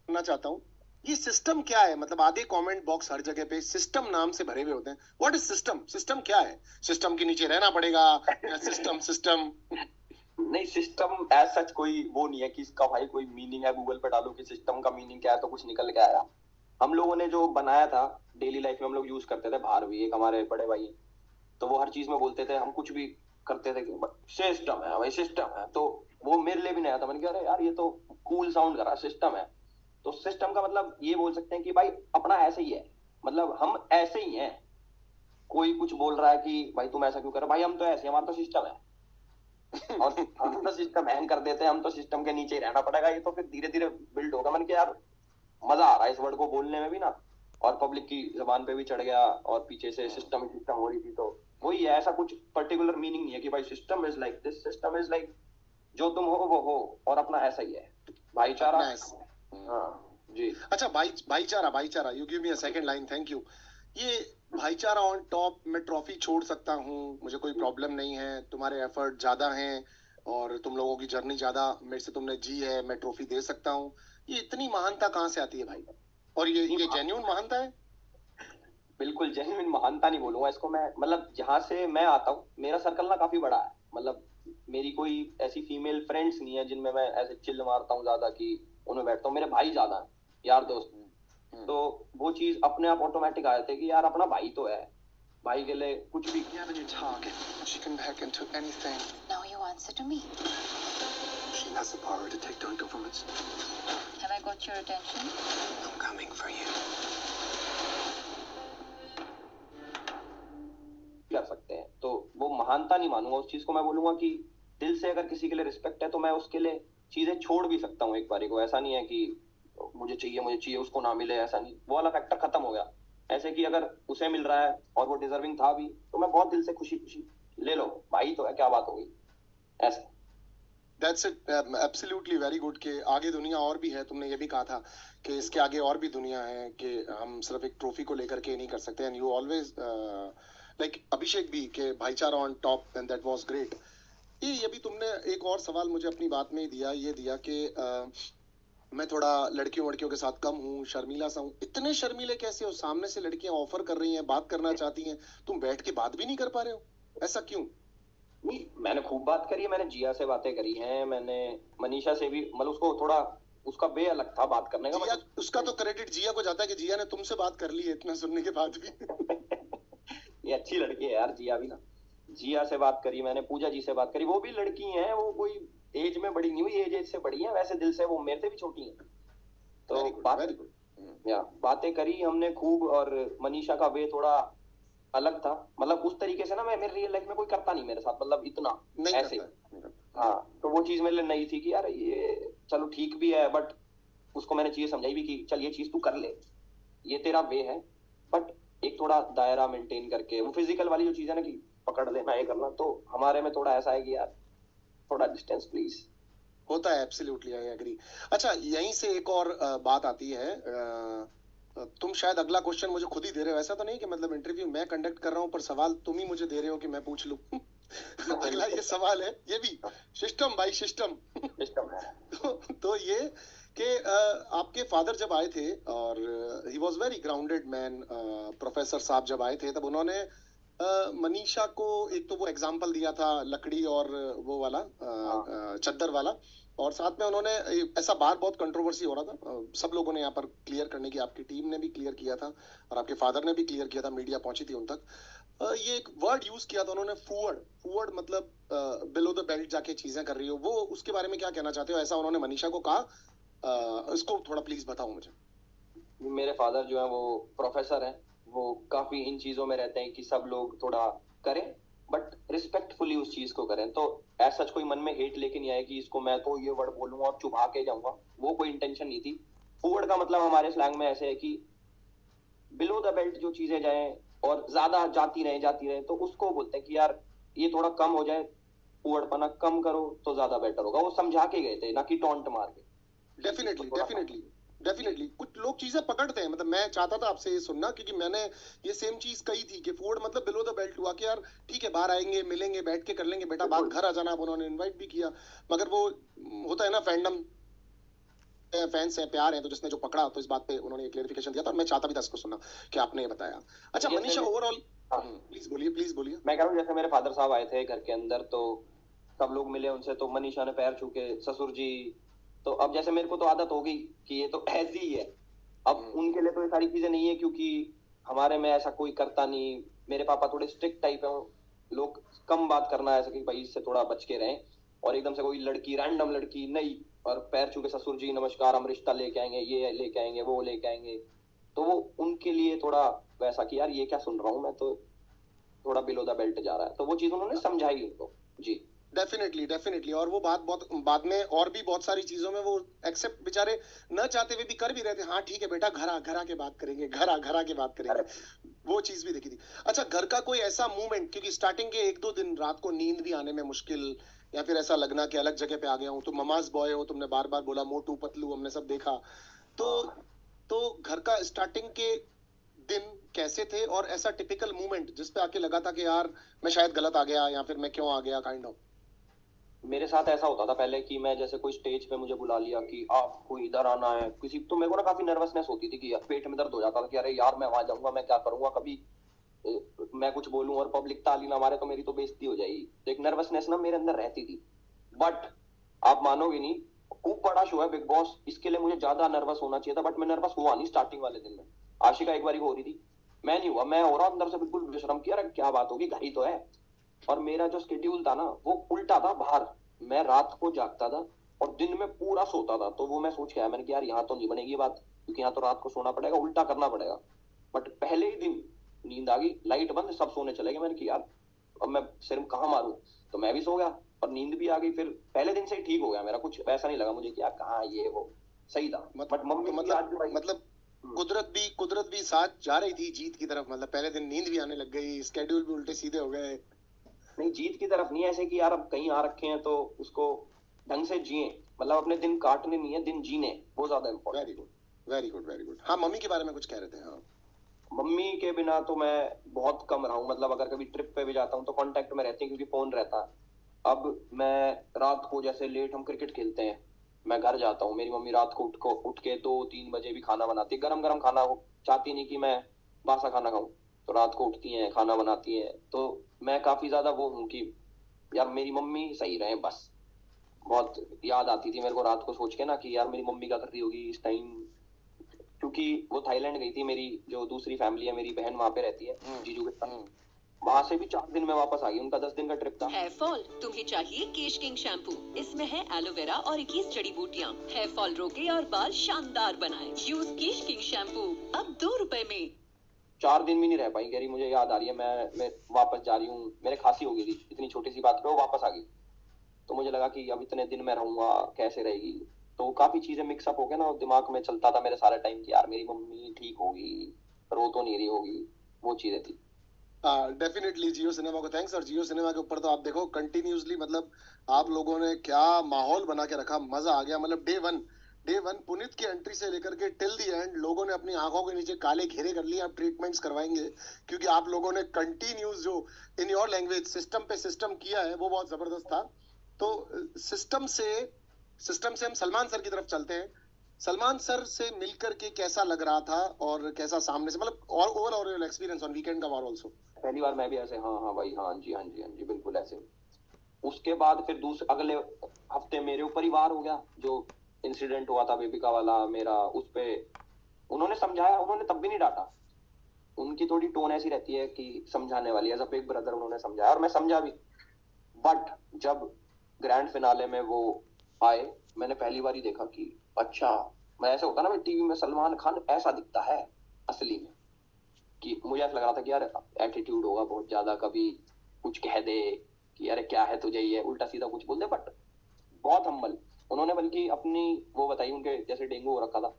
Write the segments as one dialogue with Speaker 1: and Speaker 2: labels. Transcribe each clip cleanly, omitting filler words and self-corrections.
Speaker 1: करना चाहता हूँ, ये सिस्टम क्या है? मतलब आधे कमेंट बॉक्स हर जगह पे सिस्टम नाम से भरे हुए होते हैं। What is system? सिस्टम क्या है? सिस्टम के नीचे रहना पड़ेगा या सिस्टम सिस्टम?
Speaker 2: नहीं, सिस्टम एज सच कोई वो नहीं है कि इसका भाई कोई मीनिंग है, गूगल पे डालो कि सिस्टम का मीनिंग क्या है तो कुछ निकल के आया। हम लोगों ने जो बनाया था डेली लाइफ में, हम लोग यूज करते थे। बाहर भी एक हमारे बड़े भाई, तो वो हर चीज में बोलते थे, हम कुछ भी करते थे कि सिस्टम है भाई, सिस्टम है। तो वो मेरे लिए भी नया था। मैंने कहा अरे यार ये तो कूल साउंड कर रहा है, सिस्टम है। तो सिस्टम का मतलब ये बोल सकते हैं कि भाई अपना ऐसे ही है, मतलब हम ऐसे ही हैं। कोई कुछ बोल रहा है कि भाई तुम ऐसा क्यों कर रहे हो, भाई हम तो ऐसे, हमारा तो सिस्टम है। और हम तो सिस्टम हैंग कर देते हैं, हम तो सिस्टम के नीचे ही रहना पड़ेगा। ये तो फिर धीरे धीरे बिल्ड होगा। मैंने कहा यार मजा आ रहा है इस वर्ड को बोलने में भी ना, और पब्लिक की जबान पे भी चढ़ गया, और पीछे से सिस्टम सिस्टम हो रही थी। तो वही है, ऐसा कुछ पर्टिकुलर मीनिंग नहीं है कि भाई system is like this, system is like जो तुम हो वो हो, और अपना ऐसा ही है, भाईचारा।
Speaker 1: नाइस।
Speaker 2: हाँ जी।
Speaker 1: अच्छा, भाईचारा, भाईचारा, you give me a second line, thank you. ये भाईचारा ऑन टॉप, मैं ट्रॉफी छोड़ सकता हूँ, मुझे कोई प्रॉब्लम नहीं है, तुम्हारे एफर्ट ज्यादा हैं और तुम लोगों की जर्नी ज्यादा मेरे से तुमने जी है, मैं ट्रॉफी दे सकता हूँ। ये इतनी महानता कहाँ से आती है भाई? और ये जेन्युइन महानता है?
Speaker 2: बिल्कुल जेन्युइन महानता नहीं बोलूंगा इसको मैं, मतलब जहां से मैं आता हूँ मेरा सर्कल ना काफी बड़ा है। मतलब मेरी कोई ऐसी फीमेल फ्रेंड्स नहीं है जिनमें मैं ऐसे चिल्ल मारता हूँ ज्यादा कि उनमें बैठता हूँ। मेरे भाई ज्यादा है, यार दोस्त। तो वो चीज अपने आप ऑटोमेटिक आ जाती है कि यार अपना भाई तो है, भाई के लिए कुछ भी।
Speaker 1: You have a new target. She can hack into anything.
Speaker 3: Now you answer to me.
Speaker 1: She has the power to take down governments.
Speaker 3: Have I got your attention?
Speaker 1: I'm coming for you.
Speaker 2: कर सकते हैं तो वो महानता नहीं मानूंगा उस चीज को। मैं बोलूंगा कि दिल से अगर किसी के लिए रिस्पेक्ट है तो मैं उसके लिए चीजें छोड़ भी सकता हूँ एक बारी को। ऐसा नहीं है कि मुझे चाहिए उसको ना मिले, ऐसा नहीं, वो वाला फैक्टर खत्म हो गया। ऐसे कि अगर उसे मिल रहा है और वो डिजर्विंग था भी, तो मैं बहुत दिल से खुशी खुशी ले लो, भाई तो है, क्या बात हो गई, ऐसा।
Speaker 1: That's it. Absolutely very good कि आगे दुनिया और भी है। तुमने ये भी कहा था कि इसके आगे और भी दुनिया है, कि हम सिर्फ एक ट्रॉफी को लेकर के नहीं कर सकते। एंड यू ऑलवेज लाइक अभिषेक भी कि भाईचारा on top, and that was great. ये भी तुमने एक और सवाल मुझे अपनी बात में ही दिया, ये दिया कि मैं थोड़ा लड़कियों वड़कियों के साथ कम हूँ, शर्मीला सा हूँ। इतने शर्मीले कैसे हो? सामने से लड़कियां ऑफर कर रही हैं, बात करना चाहती हैं, तुम बैठ के बात भी नहीं कर पा रहे हो, ऐसा क्यों?
Speaker 2: नहीं, मैंने खूब बात करी है, मैंने जिया से बातें करी हैं, मैंने मनीषा से भी, मतलब उसको थोड़ा उसका वे अलग था बात करने का।
Speaker 1: जिया, उसका तो क्रेडिट जिया को जाता है कि जिया ने तुमसे बात कर ली है इतना सुनने के बाद भी।
Speaker 2: ये अच्छी लड़की है यार जिया भी ना। जिया से बात करी मैंने, पूजा जी से बात करी, वो भी लड़की हैं, वो कोई एज में बड़ी नहीं हुई, एज से बड़ी है वैसे, दिल से वो मेरे से भी छोटी है। तो बात या बातें करी हमने खूब। और मनीषा का वे थोड़ा अलग था, मतलब उस तरीके से ना, मैं मेरे रियल लाइफ में कोई करता नहीं मेरे साथ, मतलब इतना
Speaker 1: नहीं
Speaker 2: ऐसे। हाँ, तो वो चीज मेरे लिए नई थी कि यार ये चलो ठीक भी है, बट उसको मैंने चीजें समझाई भी कि चल ये चीज तू कर ले, ये तेरा वे है, बट एक थोड़ा दायरा मेंटेन करके। वो फिजिकल वाली जो चीज है ना कि पकड़ लेना ये करना, तो हमारे में थोड़ा ऐसा है कि यार थोड़ा डिस्टेंस प्लीज।
Speaker 1: होता है, एब्सोल्युटली आई एग्री। अच्छा, यहीं से एक और बात आती है। तुम शायद अगला क्वेश्चन मुझे खुद ही दे रहे हो, ऐसा तो नहीं कि मतलब इंटरव्यू मैं कंडक्ट कर रहा हूँ पर सवाल तुम ही मुझे दे रहे हो कि मैं पूछ लूं? अगला ये सवाल है, ये भी सिस्टम बाई सिस्टम।
Speaker 2: सिस्टम है।
Speaker 1: तो ये कि आपके फादर जब आए थे, और he was very grounded man, professor साहब जब आए थे तब उन्होंने मनीषा को एक तो वो एग्जाम्पल दिया था लकड़ी और वो वाला चद्दर वाला, और साथ में उन्होंने ऐसा बार बहुत कंट्रोवर्सी हो रहा था, सब लोगों ने यहाँ पर क्लियर करने की, आपकी टीम ने भी क्लियर किया था और आपके फादर ने भी क्लियर किया था, मीडिया पहुंची थी उन तक। ये एक वर्ड यूज किया था उन्होंने, फूवर्ड। फूवर्ड मतलब बिलो द बेल्ट जाके चीजें कर रही हो, वो उसके बारे में क्या कहना चाहते हो? ऐसा उन्होंने मनीषा को कहा, इसको थोड़ा प्लीज बताओ मुझे।
Speaker 2: मेरे फादर जो है वो प्रोफेसर हैं, वो काफी इन चीजों में रहते हैं कि सब लोग थोड़ा करें, बट रिस्पेक्टफुली उस चीज को करें। तो ऐसा कोई मन में हेट लेके नहीं आया कि इसको मैं तो ये वर्ड बोलूंगा और चुभा के जाऊंगा, वो कोई इंटेंशन नहीं थी। फूवर्ड का मतलब हमारे स्लैंग में ऐसे है कि बिलो द बेल्ट जो चीजें जाए और ज्यादा जाती रहे तो उसको बोलते हैं कि यार ये थोड़ा कम हो जाए, फूवर्डपना कम करो तो ज्यादा बेटर होगा। वो समझा के गए थे, ना कि टॉन्ट मार के।
Speaker 1: डेफिनेटली डेफिनेटली डेफिनेटली कुछ लोग चीजें पकड़ते हैं। मतलब मैं चाहता था आपसे ये सुनना, क्योंकि मैंने ये सेम चीज कही थी कि फूड मतलब बिलो द बेल्ट हुआ कि यार ठीक है, बाहर आएंगे, मिलेंगे, बैठ के कर लेंगे बेटा बात, घर आ जाना। अब उन्होंने इनवाइट भी किया, मगर वो होता है ना फैंडम, फैंस है, प्यार है, तो जिसने जो पकड़ा, तो इस बात पे उन्होंने क्लेरिफिकेशन दिया था और मैं चाहता भी था इसको सुनना कि आपने ये बताया। अच्छा
Speaker 2: जैसे
Speaker 1: मनीषा, ओवरऑल
Speaker 2: हाँ,
Speaker 1: प्लीज बोलिए, प्लीज बोलिए।
Speaker 2: मैं कह रहा हूँ जैसे मेरे फादर साहब आए थे घर के अंदर, तो सब लोग मिले उनसे, तो मनीषा ने पैर छू के ससुर जी, तो अब जैसे मेरे को तो आदत हो गई कि ये तो ऐसी ही है। अब उनके लिए तो ये सारी चीजें नहीं है, क्योंकि हमारे में ऐसा कोई करता नहीं। मेरे पापा थोड़े स्ट्रिक्ट टाइप है, लोग कम बात करना ऐसा कि भाई इससे थोड़ा बच के रहें, और एकदम से कोई लड़की, रैंडम लड़की नहीं, और पैर छू के ससुर जी नमस्कार, हम रिश्ता लेके आएंगे, ये लेके आएंगे, वो लेके आएंगे, तो वो उनके लिए थोड़ा वैसा कि यार ये क्या सुन रहा हूँ मैं, तो थोड़ा बिलो द बेल्ट जा रहा है, तो वो चीज उन्होंने समझाई उनको जी।
Speaker 1: डेफिनेटली डेफिनेटली, और वो बात बहुत बाद में और भी बहुत सारी चीजों में वो एक्सेप्ट बेचारे न चाहते हुए भी कर भी रहे थे। हाँ ठीक है बेटा, घर आ के बात करेंगे, घर आ के बात करेंगे, वो चीज भी देखी थी। अच्छा, घर का कोई ऐसा मूवमेंट, क्योंकि स्टार्टिंग के 1-2 दिन रात को नींद भी आने में मुश्किल, या फिर ऐसा लगना कि अलग जगह पे आ गया हूँ, तो ममाज बॉय हो, तुमने बार बार बोला, मोटू पतलू हमने सब देखा, तो घर का स्टार्टिंग के दिन कैसे थे, और ऐसा टिपिकल मूवमेंट जिस पे आके लगा था कि यार मैं शायद गलत आ गया, या फिर मैं क्यों आ गया, काइंड ऑफ।
Speaker 2: मेरे साथ ऐसा होता था पहले कि मैं जैसे कोई स्टेज पे मुझे बुला लिया कि आपको इधर आना है किसी, तो मेरे को ना काफी नर्वसनेस होती थी कि पेट में दर्द हो जाता था कि अरे यार मैं वहां जाऊंगा, मैं क्या करूंगा, कभी मैं कुछ बोलूं और पब्लिक ताली ना मारे तो मेरी तो बेइज्जती हो जाएगी, तो एक नर्वसनेस ना मेरे अंदर रहती थी। बट आप मानोगे नहीं, खूब बड़ा शो है बिग बॉस, इसके लिए मुझे ज्यादा नर्वस होना चाहिए था, बट मैं नर्वस हुआ नहीं स्टार्टिंग वाले दिन में। आशिका एक बार हो रही थी, मैं नहीं हुआ, मैं हो रहा अंदर से बिल्कुल बेशरम किया, अरे क्या बात होगी, घर ही तो है। और मेरा जो स्केड्यूल था ना वो उल्टा था बाहर, मैं रात को जागता था और दिन में पूरा सोता था, तो वो मैं सोच के आया, मैंने कहा यार यहाँ तो नहीं बनेगी बात, क्योंकि यहाँ तो रात को सोना पड़ेगा, उल्टा करना पड़ेगा। बट पहले ही दिन नींद आ गई, लाइट बंद, सब सोने चले गए, मैंने कहा यार अब मैं सिर कहाँ मारूं, तो मैं भी सो गया और नींद भी आ गई। फिर पहले दिन से ही ठीक हो गया मेरा, कुछ वैसा नहीं लगा मुझे कि यार कहाँ ये वो, सही था। बट मम्मी की याद जो आई,
Speaker 1: मतलब कुदरत भी साथ जा रही थी जीत की तरफ, मतलब पहले दिन नींद भी आने लग गई, स्केड्यूल भी उल्टे सीधे हो गए।
Speaker 2: नहीं जीत की तरफ नहीं, ऐसे कि यार अब कहीं आ रखे हैं तो उसको ढंग से जिए, मतलब अपने दिन काटने नहीं है, दिन जीने, वो ज्यादा important.
Speaker 1: Very good very good very good. हाँ मम्मी के बारे में कुछ कह रहे थे। हाँ
Speaker 2: मम्मी के बिना तो मैं बहुत कम रहा हूँ, मतलब अगर कभी ट्रिप पे भी जाता हूँ तो कांटेक्ट में रहती है, क्योंकि फोन रहता है। अब मैं रात को जैसे लेट हम क्रिकेट खेलते हैं, मैं घर जाता हूँ, मेरी मम्मी रात को उठ के 2-3 बजे भी खाना बनाती है, गरम गरम खाना, वो चाहती नहीं कि मैं बासा खाना खाऊं, तो रात को उठती हैं खाना बनाती हैं, तो मैं काफी ज्यादा वो हूँ कि यार मेरी मम्मी सही रहे बस। बहुत याद आती थी मेरे को रात को सोच के ना कि यार मेरी मम्मी क्या कर रही होगी इस टाइम, क्योंकि वो थाईलैंड गई थी, मेरी जो दूसरी फैमिली है, मेरी बहन वहां पे रहती है जीजू के साथ, वहां से भी 4 दिन में वापस आ गई, उनका 10 दिन का ट्रिप था।
Speaker 4: हेयर फॉल तुम्हें चाहिए केश किंग शैम्पू, इसमें है एलोवेरा और 21 जड़ी बूटियाँ, हेयर फॉल रोके और बाल शानदार बनाए। यूज केश किंग शैम्पू अब 2 रुपए में।
Speaker 2: 4 दिन भी नहीं रह पाई, कह रही मुझे याद आ रही है, मैं वापस जा रही हूँ, मेरे खांसी हो गई थी, इतनी छोटी सी बात पे वो वापस आ गई, तो मुझे लगा कि अब इतने दिन मैं रहूंगा कैसे रहेगी, तो काफी चीजें मिक्सअप हो गया ना, दिमाग में चलता था मेरे सारे टाइम कि यार मेरी मम्मी ठीक होगी, रो तो नहीं रही होगी, वो चीजें थी।
Speaker 1: डेफिनेटली जियो सिनेमा को थैंक्स। और जियो सिनेमा के ऊपर तो आप देखो कंटिन्यूसली, मतलब आप लोगों ने क्या माहौल बना के रखा, मजा आ गया। मतलब डे वन पुनीत की एंट्री से लेकर के टिल दी एंड लोगों ने अपनी आंखों के नीचे काले घेरे कर लिए। आप ट्रीटमेंट्स करवाएंगे, क्योंकि आप लोगों ने कंटिन्यूस जो इन योर लैंग्वेज सिस्टम पे सिस्टम किया है वो बहुत जबरदस्त था। तो सिस्टम से हम सलमान सर की तरफ चलते हैं। सलमान सर से मिलकर के कैसा लग रहा था, और कैसा सामने से, मतलब और ओवरऑल एक्सपीरियंस ऑन वीकेंड का वार आल्सो।
Speaker 2: पहली बार मैं भी ऐसे हाँ हाँ भाई हाँ जी हाँ जी हाँ जी बिल्कुल ऐसे। उसके बाद फिर दूसरे अगले हफ्ते मेरे ऊपर ही वार हो गया, जो इंसिडेंट हुआ था बेबिका वाला मेरा, उस पे उन्होंने समझाया, उन्होंने तब भी नहीं डांटा, उनकी थोड़ी टोन ऐसी रहती है कि समझाने वाली, एज अ बिग ब्रदर उन्होंने समझाया और मैं समझा भी। बट जब ग्रैंड फिनाले में वो आए, मैंने पहली बार ही देखा कि अच्छा, मैं ऐसे होता ना मैं टीवी में सलमान खान ऐसा दिखता है असली में, कि मुझे ऐसा लग रहा था कि यार एटीट्यूड होगा बहुत ज्यादा, कभी कुछ कह दे कि अरे क्या है तुझे, ये उल्टा सीधा कुछ बोल दे, बट बहुत हम्बल। उन्होंने बल्कि अपनी वो बताई, उनके जैसे डेंगू हो रखा था,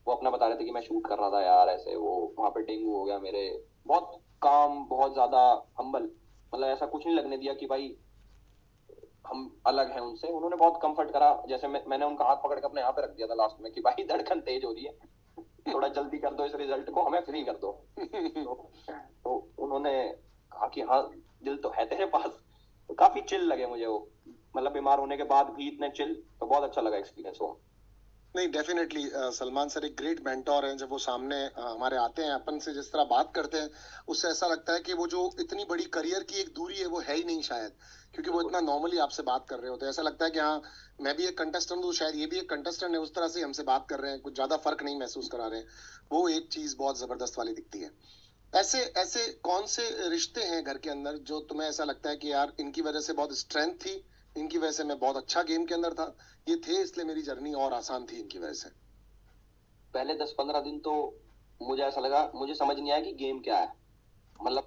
Speaker 2: वो अपना बता रहे थे कि मैं शूट कर रहा था यार ऐसे, वो वहां पे डेंगू हो गया मेरे, बहुत काम, बहुत ज्यादा हम्बल, मतलब ऐसा कुछ नहीं लगने दिया कि भाई हम अलग हैं उनसे। उन्होंने बहुत कंफर्ट करा, जैसे मैंने उनका हाथ पकड़ के अपने यहाँ पे रख दिया था लास्ट में कि भाई धड़कन तेज हो रही है, थोड़ा जल्दी कर दो इस रिजल्ट को, हमें फ्री कर दो। तो उन्होंने कहा कि हाँ दिल तो है तेरे पास, तो काफी चिल लगे मुझे वो, मतलब बीमार होने के बाद भी इतने चिल, तो बहुत अच्छा लगा एक्सपीरियंस वो।
Speaker 1: नहीं, डेफिनेटली सलमान सर एक ग्रेट मेंटोर हैं। जब वो सामने हमारे आते हैं, अपन से जिस तरह बात करते हैं, उससे ऐसा लगता है कि वो जो इतनी बड़ी करियर की एक दूरी है वो है ही नहीं शायद, क्योंकि वो इतना नॉर्मली आपसे बात कर रहे होते हैं। ऐसा लगता है कि हाँ, मैं भी एक कंटेस्टेंट हूँ, शायद ये भी एक कंटेस्टेंट है, उस तरह से हमसे बात कर रहे हैं, कुछ ज्यादा फर्क नहीं महसूस करा रहे हैं। वो एक चीज बहुत जबरदस्त वाली दिखती है। ऐसे ऐसे कौन से रिश्ते हैं घर के अंदर जो तुम्हें ऐसा लगता है कि यार इनकी वजह से बहुत स्ट्रेंथ थी, इनकी वजह से मैं बहुत अच्छा गेम के अंदर था, ये थे इसलिए मेरी जर्नी और आसान थी इनकी वजह से?
Speaker 2: पहले 10-15 दिन तो मुझे ऐसा लगा, मुझे समझ नहीं आया कि गेम क्या है। मतलब